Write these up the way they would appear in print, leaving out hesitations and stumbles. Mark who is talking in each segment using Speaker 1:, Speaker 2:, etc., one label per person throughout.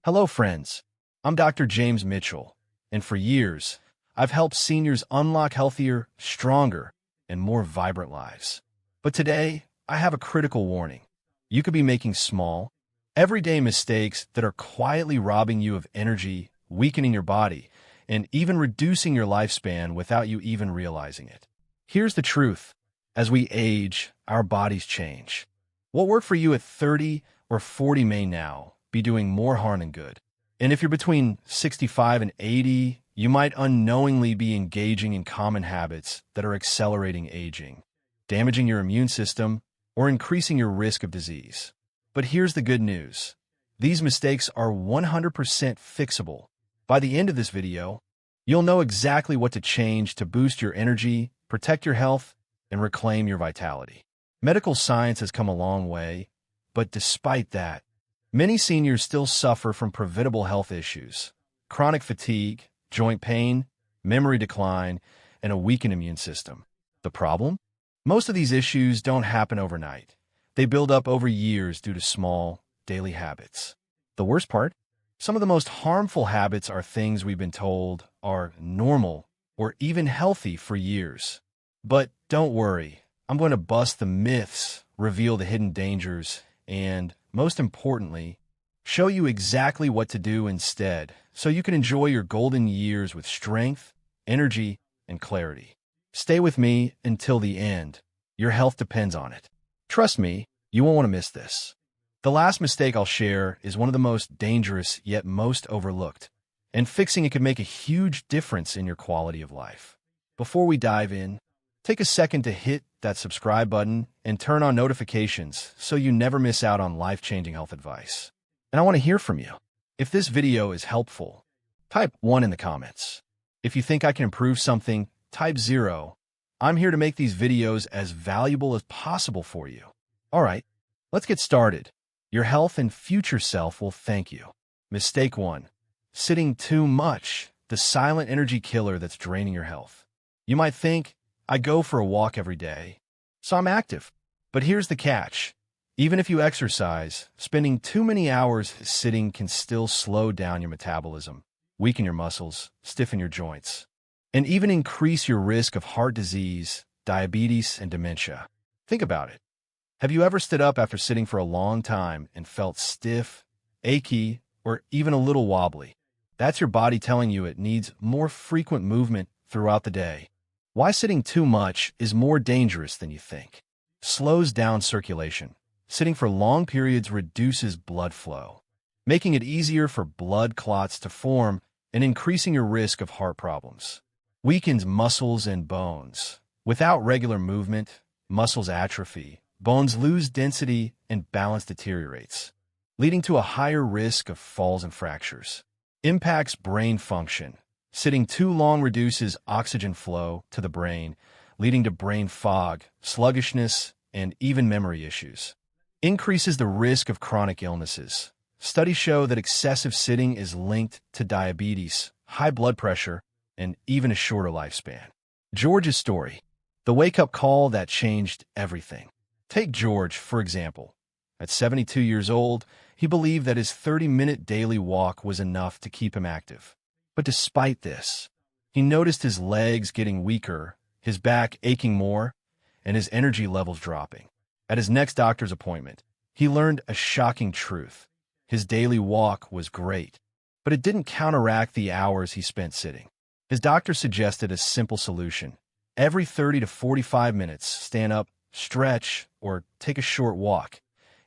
Speaker 1: Hello, friends. I'm Dr. James Mitchell, and for years, I've helped seniors unlock healthier, stronger, and more vibrant lives. But today, I have a critical warning. You could be making small, everyday mistakes that are quietly robbing you of energy, weakening your body, and even reducing your lifespan without you even realizing it. Here's the truth. As we age, our bodies change. What worked for you at 30 or 40 may now be doing more harm than good. And if you're between 65 and 80, you might unknowingly be engaging in common habits that are accelerating aging, damaging your immune system, or increasing your risk of disease. But here's the good news. These mistakes are 100% fixable. By the end of this video, you'll know exactly what to change to boost your energy, protect your health, and reclaim your vitality. Medical science has come a long way, but despite that, many seniors still suffer from preventable health issues, chronic fatigue, joint pain, memory decline, and a weakened immune system. The problem? Most of these issues don't happen overnight. They build up over years due to small, daily habits. The worst part? Some of the most harmful habits are things we've been told are normal or even healthy for years. But don't worry, I'm going to bust the myths, reveal the hidden dangers, and, most importantly, show you exactly what to do instead so you can enjoy your golden years with strength, energy, and clarity. Stay with me until the end. Your health depends on it. Trust me, you won't want to miss this. The last mistake I'll share is one of the most dangerous yet most overlooked, and fixing it could make a huge difference in your quality of life. Before we dive in, take a second to hit that subscribe button and turn on notifications so you never miss out on life-changing health advice. And I want to hear from you. If this video is helpful, type 1 in the comments. If you think I can improve something, type 0. I'm here to make these videos as valuable as possible for you. All right, let's get started. Your health and future self will thank you. Mistake 1. Sitting too much, the silent energy killer that's draining your health. You might think, I go for a walk every day, so I'm active. But here's the catch. Even if you exercise, spending too many hours sitting can still slow down your metabolism, weaken your muscles, stiffen your joints, and even increase your risk of heart disease, diabetes, and dementia. Think about it. Have you ever stood up after sitting for a long time and felt stiff, achy, or even a little wobbly? That's your body telling you it needs more frequent movement throughout the day. Why sitting too much is more dangerous than you think. Slows down circulation. Sitting for long periods reduces blood flow, making it easier for blood clots to form and increasing your risk of heart problems. Weakens muscles and bones. Without regular movement, muscles atrophy, bones lose density, and balance deteriorates, leading to a higher risk of falls and fractures. Impacts brain function. Sitting too long reduces oxygen flow to the brain, leading to brain fog, sluggishness, and even memory issues. Increases the risk of chronic illnesses. Studies show that excessive sitting is linked to diabetes, high blood pressure, and even a shorter lifespan. George's story. The wake-up call that changed everything. Take George, for example. At 72 years old, he believed that his 30-minute daily walk was enough to keep him active. But despite this, he noticed his legs getting weaker, his back aching more, and his energy levels dropping. At his next doctor's appointment, he learned a shocking truth. His daily walk was great, but it didn't counteract the hours he spent sitting. His doctor suggested a simple solution. Every 30 to 45 minutes, stand up, stretch, or take a short walk,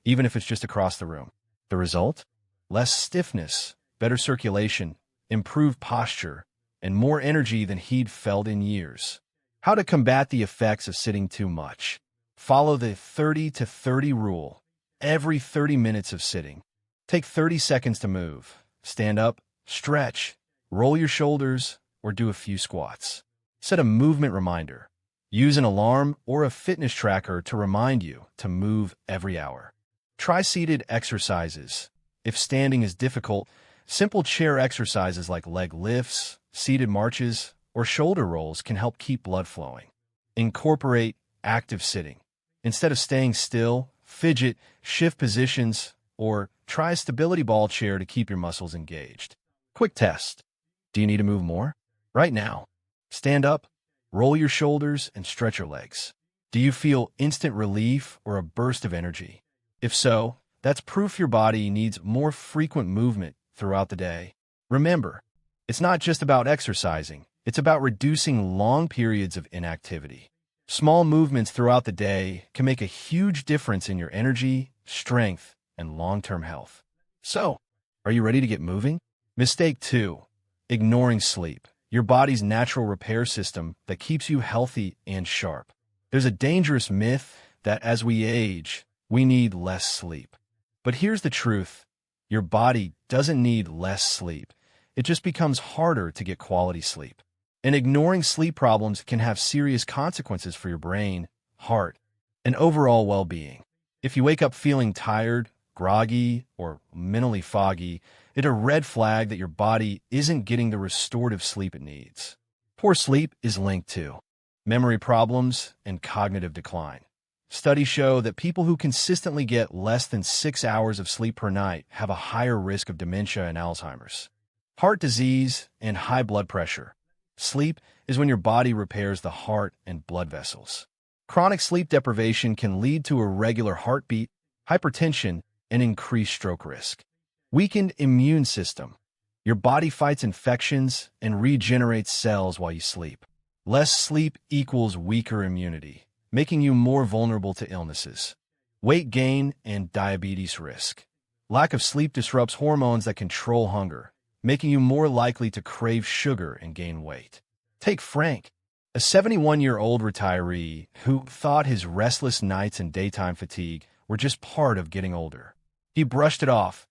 Speaker 1: even if it's just across the room. The result? Less stiffness, better circulation, improved posture, and more energy than he'd felt in years. How to combat the effects of sitting too much. Follow the 30 to 30 rule. Every 30 minutes of sitting, take 30 seconds to move. Stand up, stretch, roll your shoulders, or do a few squats. Set a movement reminder. Use an alarm or a fitness tracker to remind you to move every hour. Try seated exercises. If standing is difficult, simple chair exercises like leg lifts, seated marches, or shoulder rolls can help keep blood flowing. Incorporate active sitting. Instead of staying still, fidget, shift positions, or try a stability ball chair to keep your muscles engaged. Quick test. Do you need to move more? Right now. Stand up, roll your shoulders, and stretch your legs. Do you feel instant relief or a burst of energy? If so, that's proof your body needs more frequent movement throughout the day. Remember, it's not just about exercising, it's about reducing long periods of inactivity. Small movements throughout the day can make a huge difference in your energy, strength, and long-term health. So, are you ready to get moving? Mistake 2. Ignoring sleep, your body's natural repair system that keeps you healthy and sharp. There's a dangerous myth that as we age, we need less sleep. But here's the truth. Your body doesn't need less sleep. It just becomes harder to get quality sleep. And ignoring sleep problems can have serious consequences for your brain, heart, and overall well-being. If you wake up feeling tired, groggy, or mentally foggy, it's a red flag that your body isn't getting the restorative sleep it needs. Poor sleep is linked to memory problems and cognitive decline. Studies show that people who consistently get less than 6 hours of sleep per night have a higher risk of dementia and Alzheimer's, heart disease, and high blood pressure. Sleep is when your body repairs the heart and blood vessels. Chronic sleep deprivation can lead to irregular heartbeat, hypertension, and increased stroke risk. Weakened immune system. Your body fights infections and regenerates cells while you sleep. Less sleep equals weaker immunity, making you more vulnerable to illnesses. Weight gain and diabetes risk. Lack of sleep disrupts hormones that control hunger, making you more likely to crave sugar and gain weight. Take Frank, a 71-year-old retiree who thought his restless nights and daytime fatigue were just part of getting older. He brushed it off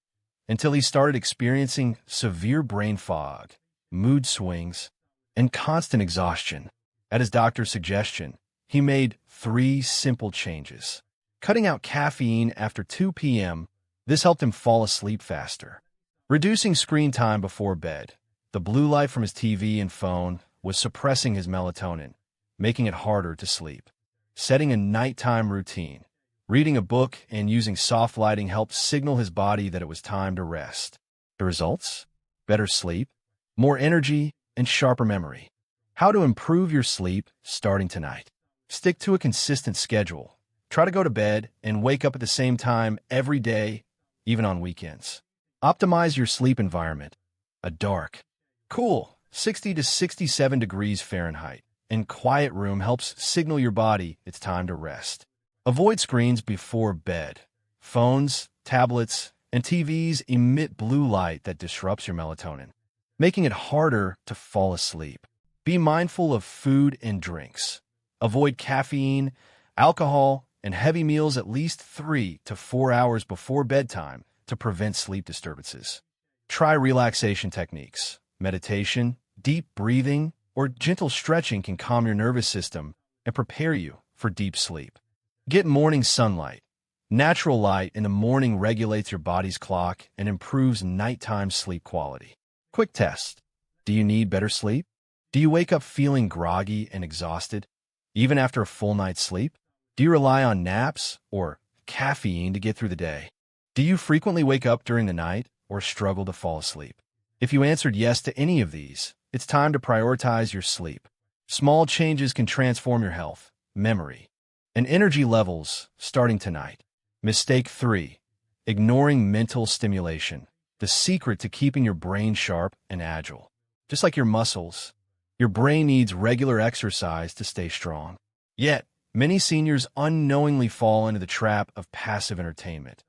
Speaker 1: until he started experiencing severe brain fog, mood swings, and constant exhaustion. At his doctor's suggestion, he made 3 simple changes. Cutting out caffeine after 2 p.m., this helped him fall asleep faster. Reducing screen time before bed. The blue light from his TV and phone was suppressing his melatonin, making it harder to sleep. Setting a nighttime routine. Reading a book and using soft lighting helped signal his body that it was time to rest. The results? Better sleep, more energy, and sharper memory. How to improve your sleep starting tonight. Stick to a consistent schedule. Try to go to bed and wake up at the same time every day, even on weekends. Optimize your sleep environment. A dark, cool, 60 to 67 degrees Fahrenheit, and quiet room helps signal your body it's time to rest. Avoid screens before bed. Phones, tablets, and TVs emit blue light that disrupts your melatonin, making it harder to fall asleep. Be mindful of food and drinks. Avoid caffeine, alcohol, and heavy meals at least 3 to 4 hours before bedtime to prevent sleep disturbances. Try relaxation techniques. Meditation, deep breathing, or gentle stretching can calm your nervous system and prepare you for deep sleep. Get morning sunlight. Natural light in the morning regulates your body's clock and improves nighttime sleep quality. Quick test. Do you need better sleep? Do you wake up feeling groggy and exhausted, even after a full night's sleep? Do you rely on naps or caffeine to get through the day? Do you frequently wake up during the night or struggle to fall asleep? If you answered yes to any of these, it's time to prioritize your sleep. Small changes can transform your health, memory, and energy levels starting tonight. Mistake 3. Ignoring mental stimulation. The secret to keeping your brain sharp and agile. Just like your muscles, your brain needs regular exercise to stay strong. Yet, many seniors unknowingly fall into the trap of passive entertainment,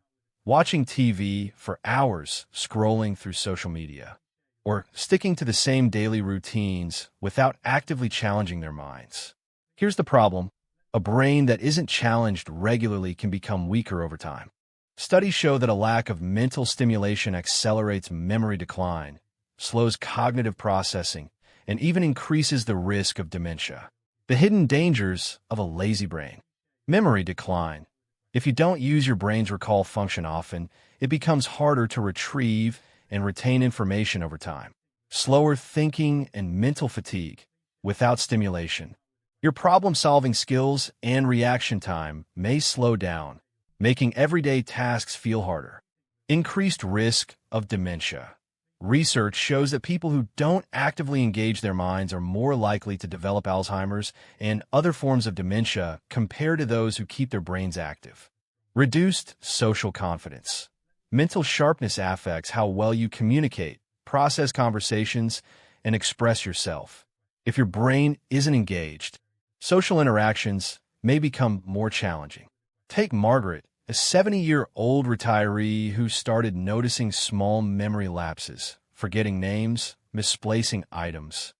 Speaker 1: watching TV for hours, scrolling through social media, or sticking to the same daily routines without actively challenging their minds. Here's the problem. A brain that isn't challenged regularly can become weaker over time. Studies show that a lack of mental stimulation accelerates memory decline, slows cognitive processing, and even increases the risk of dementia. The hidden dangers of a lazy brain. Memory decline. If you don't use your brain's recall function often, it becomes harder to retrieve and retain information over time. Slower thinking and mental fatigue. Without stimulation, your problem-solving skills and reaction time may slow down, making everyday tasks feel harder. Increased risk of dementia. Research shows that people who don't actively engage their minds are more likely to develop Alzheimer's and other forms of dementia compared to those who keep their brains active. Reduced social confidence. Mental sharpness affects how well you communicate, process conversations, and express yourself. If your brain isn't engaged, social interactions may become more challenging. Take Margaret, a 70-year-old retiree who started noticing small memory lapses, forgetting names, misplacing items,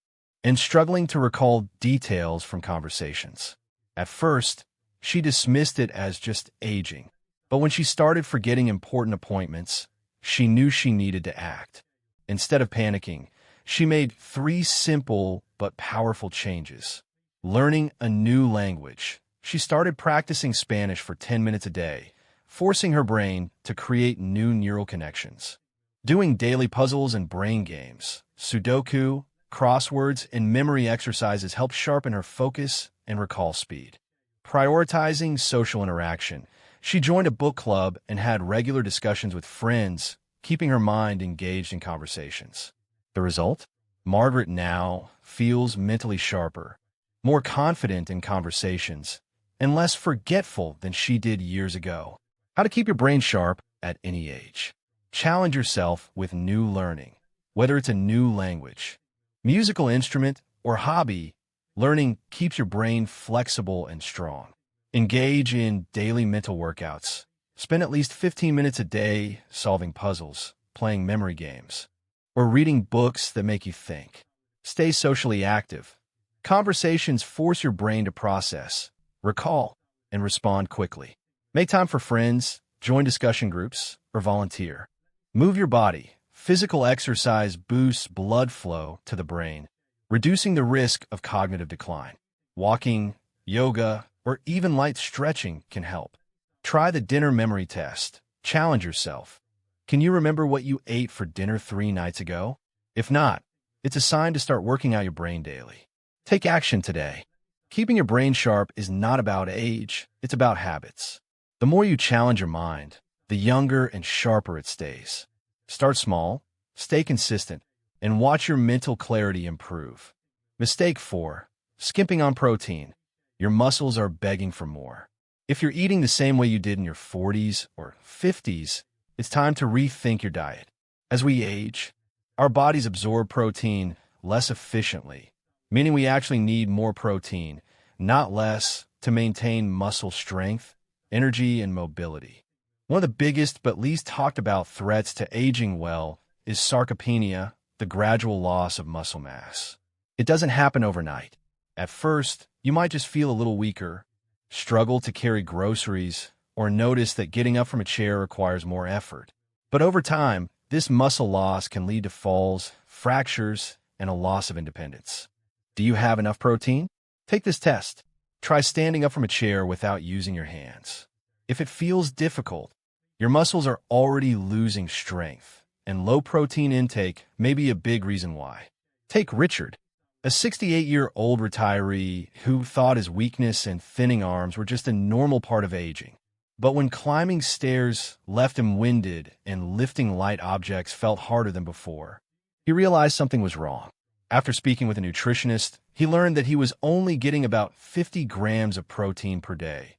Speaker 1: and struggling to recall details from conversations. At first, she dismissed it as just aging, but when she started forgetting important appointments, she knew she needed to act. Instead of panicking, she made 3 simple but powerful changes. Learning a new language. She started practicing Spanish for 10 minutes a day, forcing her brain to create new neural connections. Doing daily puzzles and brain games, Sudoku, crosswords, and memory exercises help sharpen her focus and recall speed. Prioritizing social interaction. She joined a book club and had regular discussions with friends, keeping her mind engaged in conversations. The result? Margaret now feels mentally sharper, more confident in conversations, and less forgetful than she did years ago. How to keep your brain sharp at any age. Challenge yourself with new learning. Whether it's a new language, musical instrument, or hobby, learning keeps your brain flexible and strong. Engage in daily mental workouts. Spend at least 15 minutes a day solving puzzles, playing memory games, or reading books that make you think. Stay socially active. Conversations force your brain to process, recall, and respond quickly. Make time for friends, join discussion groups, or volunteer. Move your body. Physical exercise boosts blood flow to the brain, reducing the risk of cognitive decline. Walking, yoga, or even light stretching can help. Try the dinner memory test. Challenge yourself. Can you remember what you ate for dinner 3 nights ago? If not, it's a sign to start working out your brain daily. Take action today. Keeping your brain sharp is not about age, it's about habits. The more you challenge your mind, the younger and sharper it stays. Start small, stay consistent, and watch your mental clarity improve. Mistake 4. Skimping on protein. Your muscles are begging for more. If you're eating the same way you did in your 40s or 50s, it's time to rethink your diet. As we age, our bodies absorb protein less efficiently, meaning we actually need more protein, not less, to maintain muscle strength, energy, and mobility. One of the biggest but least talked about threats to aging well is sarcopenia, the gradual loss of muscle mass. It doesn't happen overnight. At first, you might just feel a little weaker, struggle to carry groceries, or notice that getting up from a chair requires more effort. But over time, this muscle loss can lead to falls, fractures, and a loss of independence. Do you have enough protein? Take this test. Try standing up from a chair without using your hands. If it feels difficult, your muscles are already losing strength, and low protein intake may be a big reason why. Take Richard, a 68-year-old retiree who thought his weakness and thinning arms were just a normal part of aging. But when climbing stairs left him winded and lifting light objects felt harder than before, he realized something was wrong. After speaking with a nutritionist, he learned that he was only getting about 50 grams of protein per day,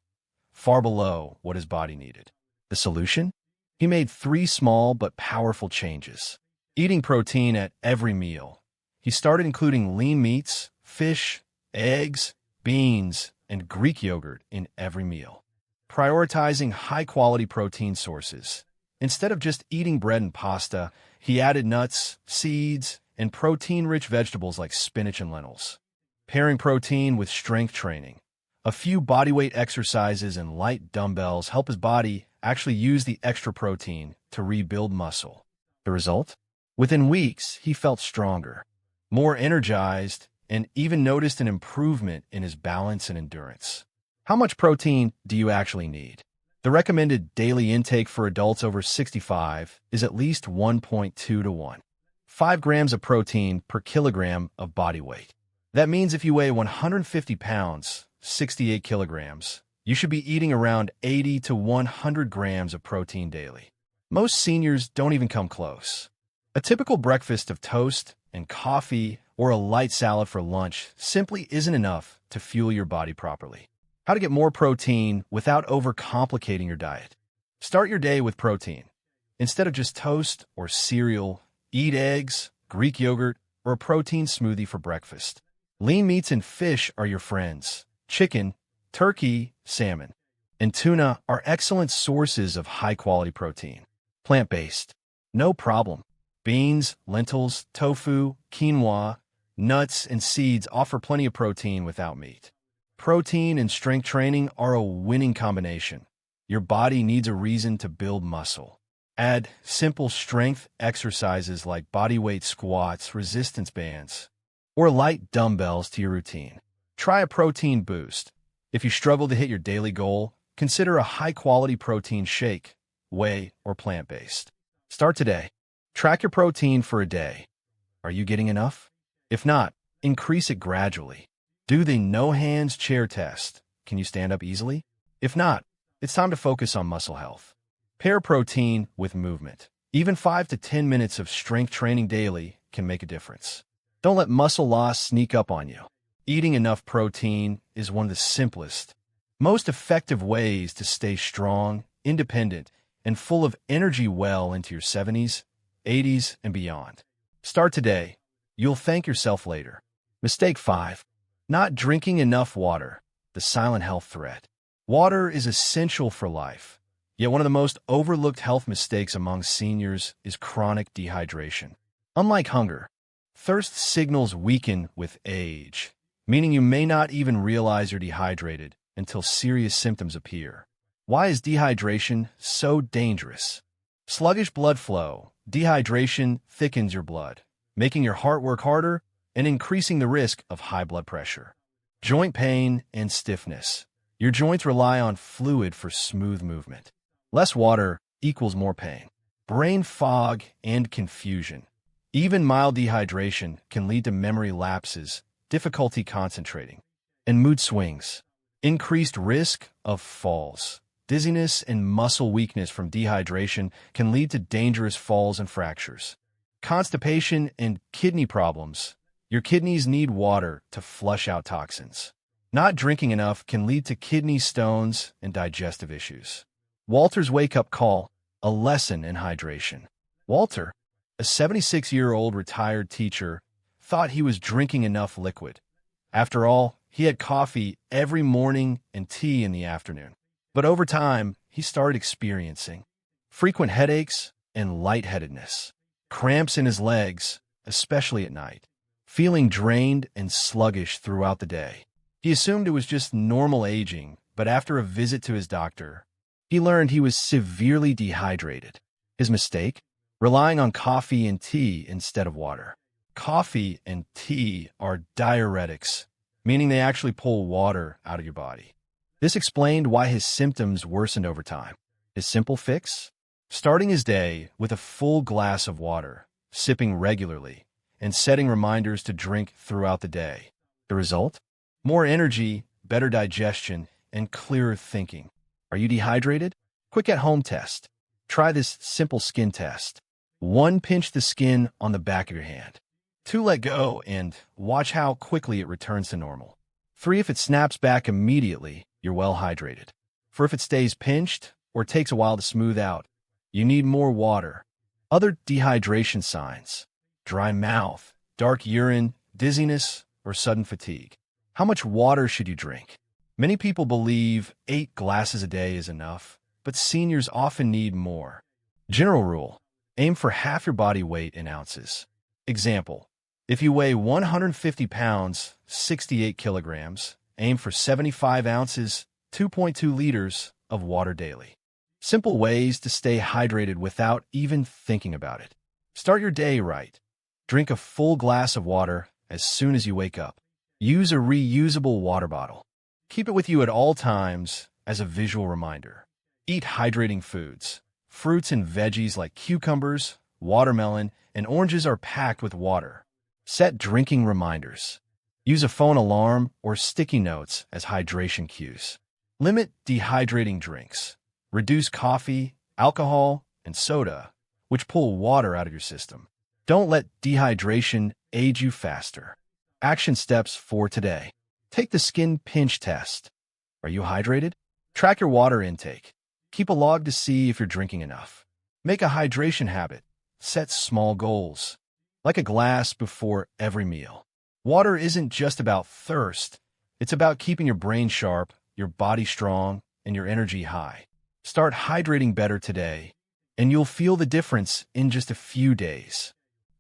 Speaker 1: far below what his body needed. The solution? He made 3 small but powerful changes. Eating protein at every meal. He started including lean meats, fish, eggs, beans, and Greek yogurt in every meal. Prioritizing high-quality protein sources. Instead of just eating bread and pasta, he added nuts, seeds, and protein-rich vegetables like spinach and lentils. Pairing protein with strength training. A few bodyweight exercises and light dumbbells help his body actually use the extra protein to rebuild muscle. The result? Within weeks, he felt stronger, more energized, and even noticed an improvement in his balance and endurance. How much protein do you actually need? The recommended daily intake for adults over 65 is at least 1.2 to 1. 5 grams of protein per kilogram of body weight. That means if you weigh 150 pounds, 68 kilograms, you should be eating around 80 to 100 grams of protein daily. Most seniors don't even come close. A typical breakfast of toast and coffee or a light salad for lunch simply isn't enough to fuel your body properly. How to get more protein without overcomplicating your diet. Start your day with protein. Instead of just toast or cereal, eat eggs, Greek yogurt, or a protein smoothie for breakfast. Lean meats and fish are your friends. Chicken, turkey, salmon, and tuna are excellent sources of high-quality protein. Plant-based. No problem. Beans, lentils, tofu, quinoa, nuts, and seeds offer plenty of protein without meat. Protein and strength training are a winning combination. Your body needs a reason to build muscle. Add simple strength exercises like bodyweight squats, resistance bands, or light dumbbells to your routine. Try a protein boost. If you struggle to hit your daily goal, consider a high-quality protein shake, whey, or plant-based. Start today. Track your protein for a day. Are you getting enough? If not, increase it gradually. Do the no-hands chair test. Can you stand up easily? If not, it's time to focus on muscle health. Pair protein with movement. Even 5 to 10 minutes of strength training daily can make a difference. Don't let muscle loss sneak up on you. Eating enough protein is one of the simplest, most effective ways to stay strong, independent, and full of energy well into your 70s, 80s, and beyond. Start today. You'll thank yourself later. Mistake 5. Not drinking enough water. The silent health threat. Water is essential for life. Yet one of the most overlooked health mistakes among seniors is chronic dehydration. Unlike hunger, thirst signals weaken with age, meaning you may not even realize you're dehydrated until serious symptoms appear. Why is dehydration so dangerous? Sluggish blood flow. Dehydration thickens your blood, making your heart work harder and increasing the risk of high blood pressure. Joint pain and stiffness. Your joints rely on fluid for smooth movement. Less water equals more pain. Brain fog and confusion. Even mild dehydration can lead to memory lapses, difficulty concentrating, and mood swings. Increased risk of falls. Dizziness and muscle weakness from dehydration can lead to dangerous falls and fractures. Constipation and kidney problems. Your kidneys need water to flush out toxins. Not drinking enough can lead to kidney stones and digestive issues. Walter's wake-up call, a lesson in hydration. Walter, a 76-year-old retired teacher, thought he was drinking enough liquid. After all, he had coffee every morning and tea in the afternoon. But over time, he started experiencing frequent headaches and lightheadedness, cramps in his legs, especially at night, feeling drained and sluggish throughout the day. He assumed it was just normal aging, but after a visit to his doctor, he learned he was severely dehydrated. His mistake? Relying on coffee and tea instead of water. Coffee and tea are diuretics, meaning they actually pull water out of your body. This explained why his symptoms worsened over time. His simple fix? Starting his day with a full glass of water, sipping regularly, and setting reminders to drink throughout the day. The result? More energy, better digestion, and clearer thinking. Are you dehydrated? Quick at-home test. Try this simple skin test. 1. Pinch the skin on the back of your hand. 2. Let go and watch how quickly it returns to normal. 3. If it snaps back immediately, you're well hydrated. 4. If it stays pinched or takes a while to smooth out, you need more water. Other dehydration signs: dry mouth, dark urine, dizziness, or sudden fatigue. How much water should you drink? Many people believe 8 glasses a day is enough, but seniors often need more. General rule: aim for half your body weight in ounces. Example: if you weigh 150 pounds, 68 kilograms, aim for 75 ounces, 2.2 liters of water daily. Simple ways to stay hydrated without even thinking about it. Start your day right. Drink a full glass of water as soon as you wake up. Use a reusable water bottle. Keep it with you at all times as a visual reminder. Eat hydrating foods. Fruits and veggies like cucumbers, watermelon, and oranges are packed with water. Set drinking reminders. Use a phone alarm or sticky notes as hydration cues. Limit dehydrating drinks. Reduce coffee, alcohol, and soda, which pull water out of your system. Don't let dehydration age you faster. Action steps for today. Take the skin pinch test. Are you hydrated? Track your water intake. Keep a log to see if you're drinking enough. Make a hydration habit. Set small goals, like a glass before every meal. Water isn't just about thirst. It's about keeping your brain sharp, your body strong, and your energy high. Start hydrating better today, and you'll feel the difference in just a few days.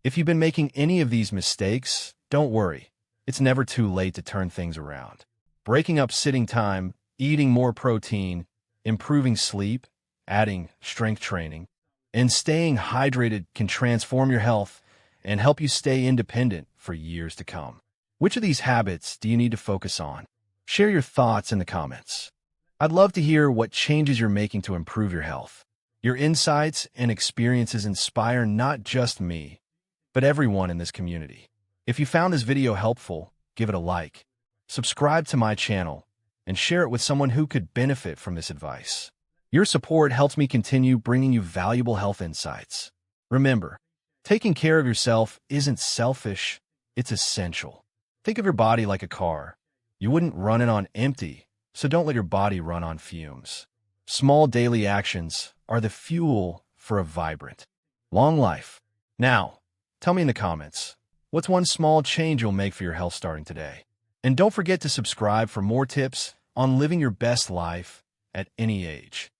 Speaker 1: If you've been making any of these mistakes, don't worry. It's never too late to turn things around. Breaking up sitting time, eating more protein, improving sleep, adding strength training, and staying hydrated can transform your health and help you stay independent for years to come. Which of these habits do you need to focus on? Share your thoughts in the comments. I'd love to hear what changes you're making to improve your health. Your insights and experiences inspire not just me, but everyone in this community. If you found this video helpful, give it a like, subscribe to my channel, and share it with someone who could benefit from this advice. Your support helps me continue bringing you valuable health insights. Remember, taking care of yourself isn't selfish, it's essential. Think of your body like a car. You wouldn't run it on empty, so don't let your body run on fumes. Small daily actions are the fuel for a vibrant, long life. Now, tell me in the comments, what's one small change you'll make for your health starting today? And don't forget to subscribe for more tips on living your best life at any age.